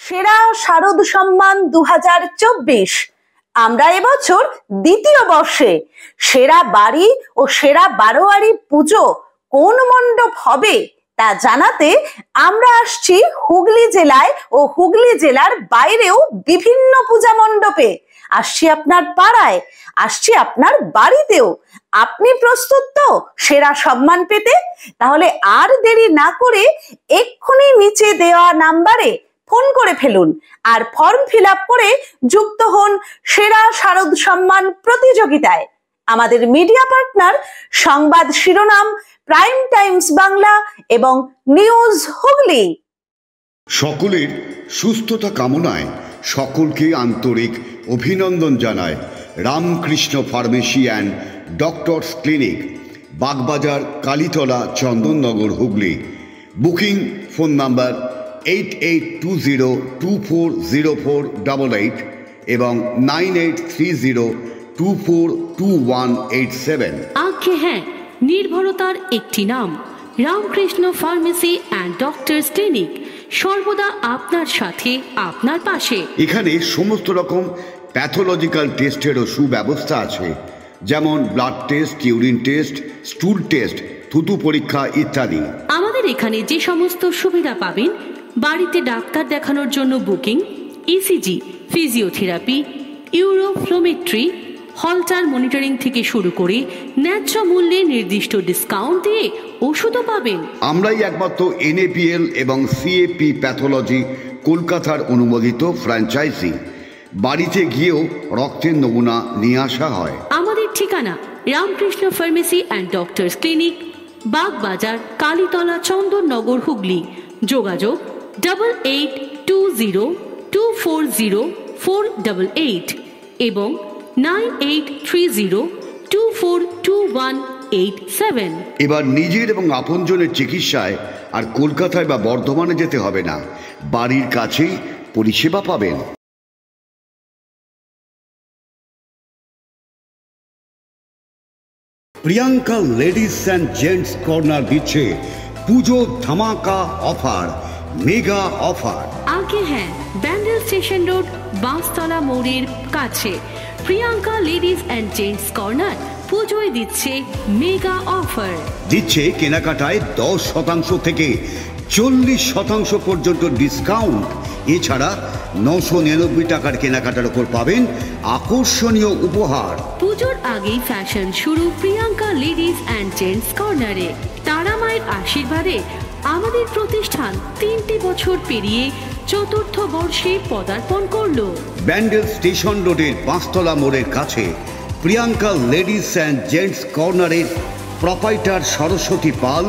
সেরা শারদ সম্মান 2024 আমরা এবছর দ্বিতীয় বর্ষে সেরা বাড়ি ও সেরা বারোয়ারি পুজো কোন মণ্ডপ হবে তা জানাতে আমরা আসছি হুগলি জেলায় ও হুগলি জেলার বাইরেও বিভিন্ন পূজা মণ্ডপে। আসছি আপনার পাড়ায়, আসছি আপনার বাড়িতেও। আপনি প্রস্তুত তো সেরা সম্মান পেতে? তাহলে আর দেরি না করে এক্ষুনি নিচে দেওয়া নাম্বারে ফোন করে ফেলুন আর ফর্ম ফিল আপ করে যুক্ত হন সেরা শারদ সম্মান প্রতিযোগিতায়। আমাদের মিডিয়া পার্টনার সংবাদ শিরোনাম, প্রাইম টাইমস বাংলা এবং নিউজ হুগলি। সকলের সুস্থতা কামনায় সকলকে আন্তরিক অভিনন্দন জানায় Ramakrishna pharmacy and doctors clinic, Bagbazar, Kalitala, Chandannagar, Hooghly. Booking phone number 8820240488 এবং 9830242187। আজ্ঞে হ্যাঁ, নির্ভরতার একটি নাম Ramakrishna pharmacy and doctors clinic, সর্বদা আপনার সাথে, আপনার পাশে। এখানে সমস্ত রকম প্যাথোলজিক্যাল টেস্টেরও সুব্যবস্থা আছে, যেমন blood test, urine test, স্টুল test, থুতু পরীক্ষা ইত্যাদি। আমাদের এখানে যে সমস্ত সুবিধা পাবেন, বাড়িতে ডাক্তার দেখানোর জন্য booking, ECG, physiotherapy, uroflowmetry, Holter monitoring থেকে শুরু করে ন্যায্য মূল্যে নির্দিষ্ট ডিসকাউন্ট দিয়ে ওষুধও পাবেন। আমরাই একমাত্র NAPL এবং CAP প্যাথোলজি কলকাতার অনুমোদিত ফ্র্যাঞ্চাইজি। বাড়িতে গিয়েও রক্তের নমুনা নিয়ে আসা হয়। আমাদের ঠিকানা Ramakrishna pharmacy and doctors clinic, Bagbazar, Kalitala, Chandannagar, Hooghly. যোগাযোগ 8820240488 এবং 9830242187। এবার নিজের এবং আপনজনের চিকিৎসায় আর কলকাতায় বা বর্ধমানে যেতে হবে না, বাড়ির কাছেই পরিষেবা পাবেন। Priyanka ladies and gents corner দিচ্ছে পুজো ধামাকা অফার, মেগা অফার। আগে হ্যাঁ, ব্যান্ডেল স্টেশন রোড, বাঁশতলা মোড়ের কাছে Priyanka ladies and gents corner পুজোয় দিচ্ছে মেগা অফার। দিচ্ছে কেনাকাটায় 10% থেকে 40% পর্যন্ত ডিসকাউন্ট। এছাড়া 999 টাকার কেনাকাটার উপর পাবেন আকর্ষণীয় উপহার। পুজোর আগেই ফ্যাশন শুরু প্রিয়াঙ্কা লেডিস অ্যান্ড জেন্টস কর্নারে। তারা মায়ের আশীর্বাদে আমাদের প্রতিষ্ঠান 3টি বছর পেরিয়ে 4র্থ বর্ষে পদার্পণ করল। ব্যান্ডেল স্টেশন রোডের বাঁশতলা মোড়ের কাছে প্রিয়াঙ্কা লেডিস অ্যান্ড জেন্টস কর্নারের প্রোপাইটার সরস্বতী পাল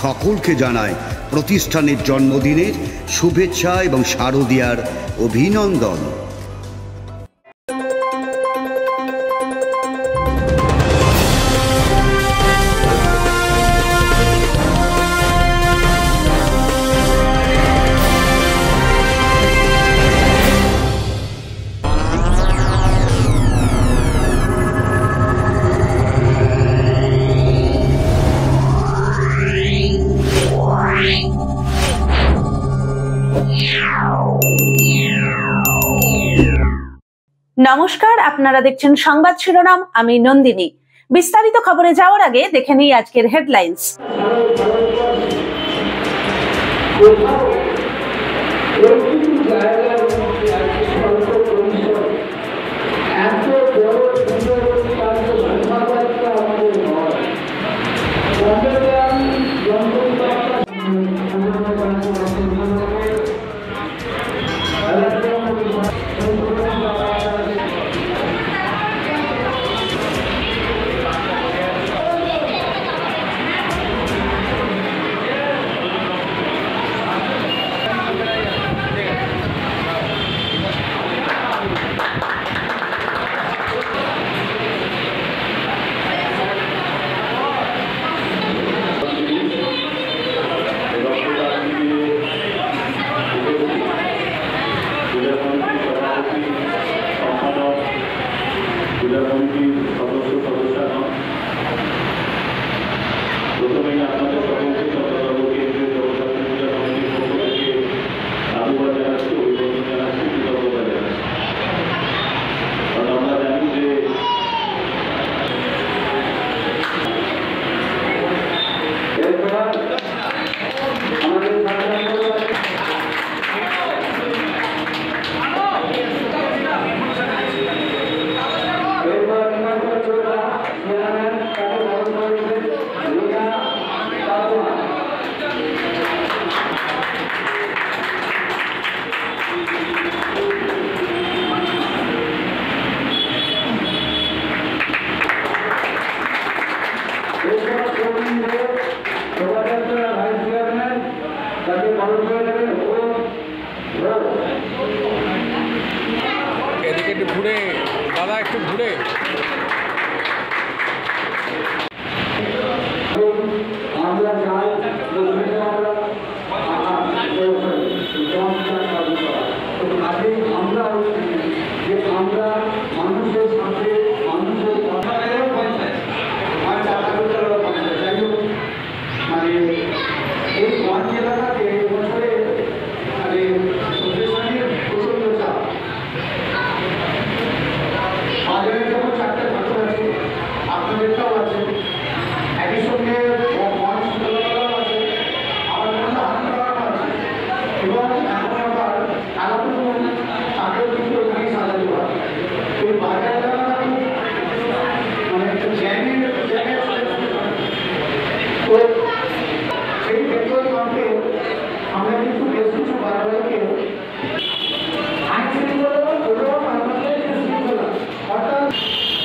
সকলকে জানায় প্রতিষ্ঠানের জন্মদিনের শুভেচ্ছা এবং শারদীয়ার অভিনন্দন। নমস্কার, আপনারা দেখছেন সংবাদ শিরোনাম, আমি নন্দিনী। বিস্তারিত খবরে যাওয়ার আগে দেখে নিই আজকের হেডলাইন্স। ঘুরে দাদা একটু ঘুরে আমরা চাই আমরা যে আমরা মানুষের সাথে মানুষের যাই হোক মানে এই গঞ্জ এলাকাতে বছরে মানে প্রচন্ড চাপ বাজারে যখন 4টে ঠাকুর আছে আপনাদেরটাও আছে একই সঙ্গে গঞ্জ আছে আমাদের মধ্যে হাত আছে এবং এখন আবার আলাদা তাকেও কিন্তু ওখানে সাজাতে হয় এই বাজার এলাকাটা মানে একটা জ্যামের তো সেই পেট্রোল পাম্পে আমরা কিন্তু বেশ কিছু বাড়াবাড়িকে আইন শৃঙ্খলা অর্থাৎ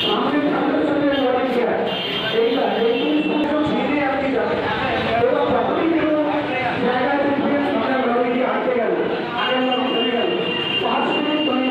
সামনে ঠাকুরের সঙ্গে লড়াই যায় এইটা এই ছেড়ে আপনি যাবেন এবং যখনই কোনো জায়গায় দেখবেন আপনার লড়াইটি আটকে গেল আগের লড়াই চলে গেল 5 মিনিট ধরে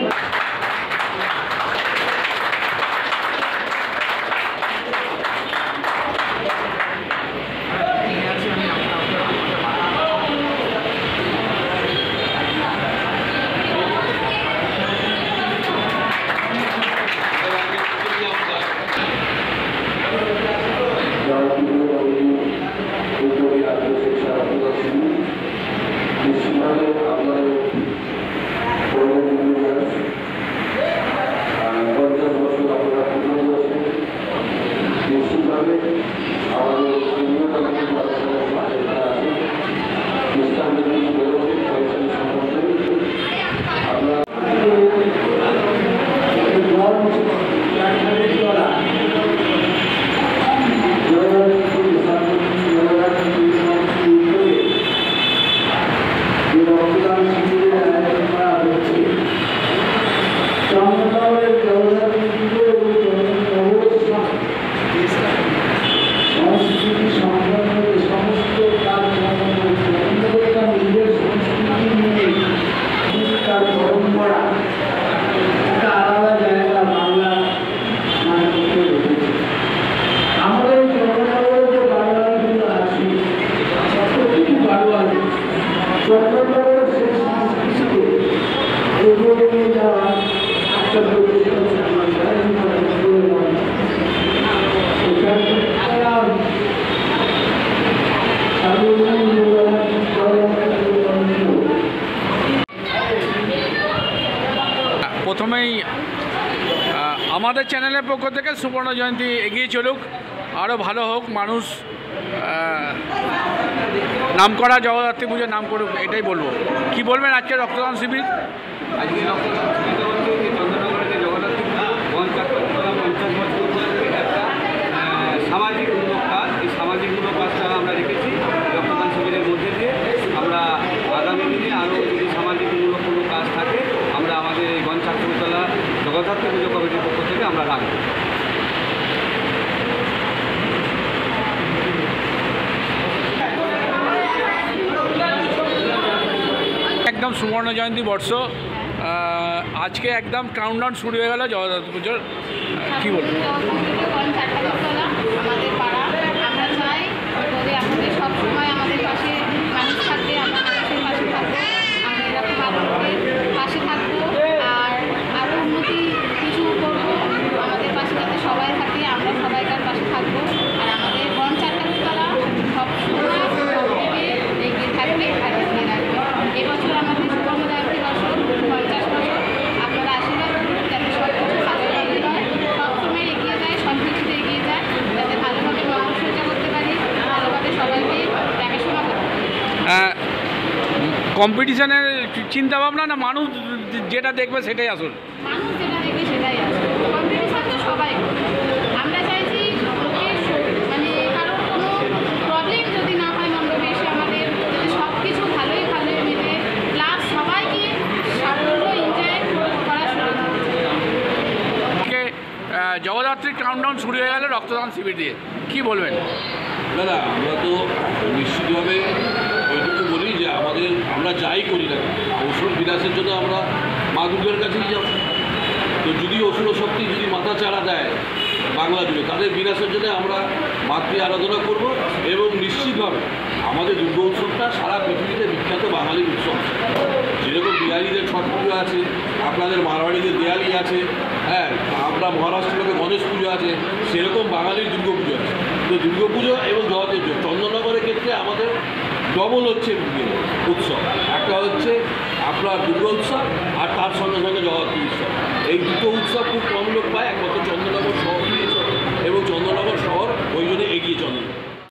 প্রথমেই আমাদের চ্যানেলের পক্ষ থেকে সুবর্ণ জয়ন্তী এগিয়ে চলুক, আরও ভালো হোক, মানুষ নামকরা জগদ্ধাত্রী পুজোর নাম করুক, এটাই বলবো। কি বলবেন আজকে রক্তদান শিবির? আজকে রক্তদান শিবির হচ্ছে চন্দ্রনগরের যে জগদ্ধাত্রী পুজো 50 বছর একটা সামাজিকমূলক কাজ। এই সামাজিকমূলক কাজটা আমরা রেখেছি রক্তদান শিবিরের মধ্যে দিয়ে। আমরা আগামী দিনে আরও যদি সামাজিকমূলক কোনো কাজ থাকে আমরা আমাদের এই গঞ্চাকুতলা জগদ্ধাত্রী পুজো কমিটির পক্ষ থেকে আমরা রাখবো। একদম সুবর্ণ জয়ন্তী বর্ষ, আজকে একদম কাউন্টডাউন শুরু হয়ে গেল জগদ্ধাত্রী পুজোর, কী বলবো? আমাদের পাড়া, আমরা চাই যদি আমাদের সবসময় আমাদের পাশে মানুষ থাকবে, আমরা মানুষের পাশে থাকবো, আমরা এরকম মানুষের পাশে থাকবো আর আরও উন্নতি কিছু করবো। আমাদের পাশে যাতে সবাই থাকে, আমরা সবাইকার পাশে থাকবো আর আমাদের গঞ্চাকুতলা সবসময় সবদিকে এগিয়ে থাকবে আর এগিয়ে রাখবে। এবছর আমাদের সুবর্ণ জয়ন্তী বছর 50 বছর, আপনারা আশীর্বাদ করুন যাতে সব কিছু ভালোভাবে হয়, সবসময় এগিয়ে যায়, সব কিছুতে এগিয়ে যায়, যাতে ভালোভাবে মহাসজ্জা করতে পারি, ভালোভাবে সবাইকে দেখাশোনা করতে পারি। কম্পিটিশনের চিন্তা ভাবনা না মানুষ যেটা দেখবে সেটাই আসল? মানুষ যেটা দেখবে সেটাই আসল। কম্পিটিশন তো সবাই করে। আমরা চাইছি লোকের মানে কারোর কোনো প্রবলেম যদি না হয় মণ্ডপে এসে আমাদের যাতে সব কিছু ভালোই ভালোই মেলে, প্লাস সবাইকে সাফল্য এনজয় করার সুযোগ আজকে জগদ্ধাত্রীর কাউন্টডাউন শুরু হয়ে গেল রক্তদান শিবির দিয়ে, কী বলবেন? দাদা আমরা তো নিশ্চিতভাবে ওইটুকু বলি যে আমরা যাই করি না ঔষধ বিলাসের জন্য আমরা মা দুর্গার কাছেই যাব, তো যদি অসুর শক্তি যদি মাথা চাড়া দেয় বাংলা জুড়ে, তাদের বিনাশের জন্য আমরা মাতৃ আরাধনা করব। এবং নিশ্চিতভাবে আমাদের দুর্গা উৎসবটা সারা পৃথিবীতে বিখ্যাত বাঙালির উৎসব। যেরকম বিহারিদের ছট পুজো আছে, আপনাদের মারওয়াড়িদের দেয়ালি আছে, হ্যাঁ, আমরা মহারাষ্ট্রের গণেশ পুজো আছে, সেরকম বাঙালির দুর্গা পুজো আছে। তো দুর্গা পুজো এবং জগতের চন্দননগরের ক্ষেত্রে আমাদের ডবল হচ্ছে উৎসব। একটা হচ্ছে আপনার দুর্গা উৎসব আর তার সঙ্গে সঙ্গে জগদ্ধাত্রী উৎসব। এই দুটো উৎসব খুব কম লোক পায়, একমাত্র চন্দননগর